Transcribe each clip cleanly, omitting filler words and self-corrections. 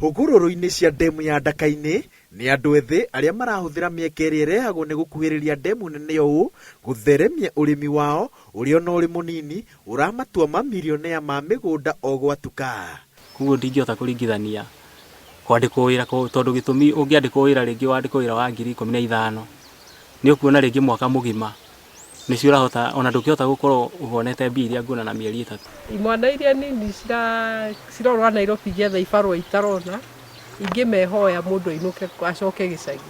Hũgũrũrũ-inĩ cia ndemu ya Ndaka-inĩ nĩ andũ ethĩ arĩa marahũthĩra mĩeke ĩrĩa ĩrehagwo nĩ gũkuhĩrĩria ndemu nene ũũ gũtheremia ũrĩmi wao ũrĩa ona ũrĩ mũnini ũramatua mamilionea ma mĩgũnda o gwatuka. Koguo ndingĩhota kũringithania kwandĩkwo wĩra tondũ gĩtũmi ũngĩandĩkwo wĩra rĩngĩ wandĩkwo wĩra wa 15,000 nĩ ũkuona rĩngĩ mwaka mũgima nĩcio ũrahota ona ndũkĩhota gũkorwo ũhonete mbia iria nguona na mĩeri 3. Imwana iria nini cirorwa Nairobi getha ibarũa itarona ingĩmehoya mũndũ ainũke acoke gĩcagi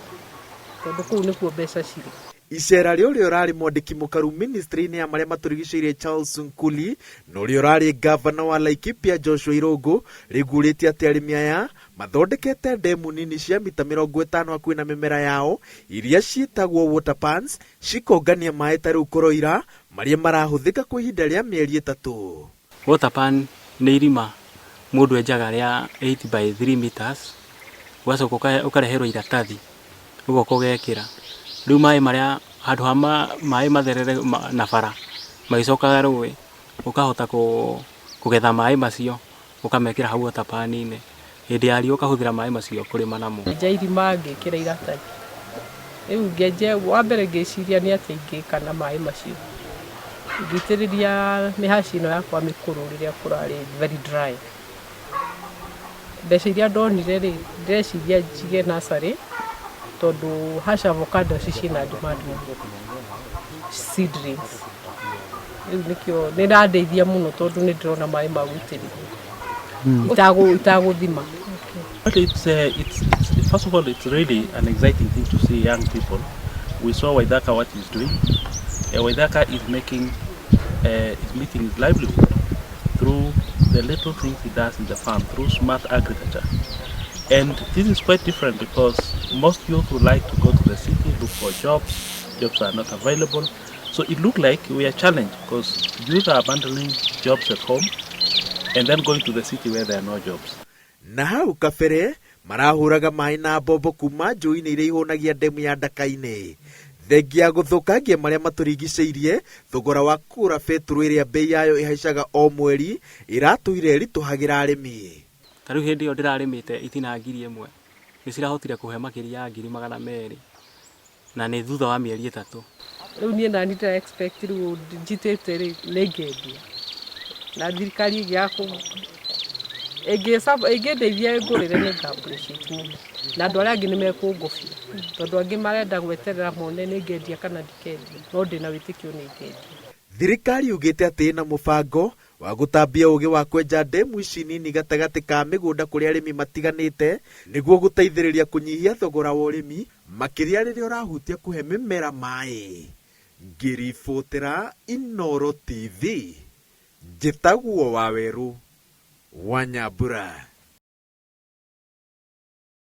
tondũ kũu nĩkuo mbeca cirĩ. Icera rĩũrĩa ũrarĩ mwandĩki mũkaru ministry-inĩ ya marĩa matũrigicĩirie Charles Nkuli na ũrĩa ũrarĩ gavana wa Laikipia Joshua Irungu rĩgurĩtie atĩ arĩmi aya mathondekete ndemu nini cia mita 50 hakuhĩ na mĩmera yao iria ciĩtagwo water pans cikongania maĩ ta rĩu koroira marĩa marahũthĩka kwa ihinda rĩa mĩeri 3. Water pan nĩ irima mũndũ enjaga rĩa 8 by 3 meters ũgacoka ũkareherwo iratathi ũgoka ũgekĩra rĩu maĩ marĩa handũ ha maĩ matherere na bara magĩcokaga rũĩ ũkahota kũgetha maĩ macio ũkamekĩra hau water pan-inĩ hĩndĩ ya riũa ũkahũthĩra maĩ macio kũrĩma namo. Nja irima ngĩkĩra iratathi rĩu ngĩenje wa mbere ngĩciria nĩ atĩ ingĩka na maĩ macio ngĩitĩrĩria mĩhaci ĩno yakwa mĩkũrũ rĩrĩa kũrarĩ very dry. Mbeca iria ndonire rĩ ndĩreciria njige nursery tondũ haca avocado ciĩna demand seedlings. Rĩu nĩkĩo nĩrandeithia mũno tondũ nĩndĩrona maĩ ma gũitĩrĩria itagũthima. But it's first of all, it's really an exciting thing to see young people. We saw Waithaka what he's doing. Waithaka is making his livelihood through the little things he does in the farm, through smart agriculture. And this is quite different because most youth would like to go to the city, look for jobs. Jobs are not available. So it looked like we are challenged because youth are abandoning jobs at home and then going to the city where there are no jobs. Na hau kabere marahũraga maĩ na mbombo kuma njũĩ-inĩ iria ihũnagia ndemu ya Ndaka-inĩ. Thengia gũthũkangia marĩa matũrigicĩirie, thogora wa kũgũra betũrũ ĩrĩa bei yayo ĩhaicaga o mweri ĩratũire ĩritũhagĩra arĩmi. Ta rĩu hĩndĩ ĩyo ndĩrarĩmĩte itina 1,000 nĩ cirahotire kũhe makĩria ya 200,000 na nĩ thutha wa mĩeri 3. Rĩu niĩ nani ndĩra expect rĩu njitĩte rĩ nĩngendia na thirikari ĩngĩndeithia ngũrĩre nĩ appreciate mũno na andũ arĩa angĩ nĩmekũngũbia tondũ angĩ marenda gweterera mone nĩngendia kana ndikendia no ndĩna wĩtĩkio nĩngendia. Thirikari yugĩte atĩ ĩna mũbango wa gũtambia ũgĩ wa kwenja ndemu ici nini gatagatĩ ka mĩgũnda kũrĩa arĩmi matiganĩte nĩguo gũteithĩrĩria kũnyihia thogora wa ũrĩmi makĩria rĩrĩa ũrahutia kũhe mĩmera maĩ. Ngĩribotera Inooro TV njĩtagwo Wawerũ wa Nyambura.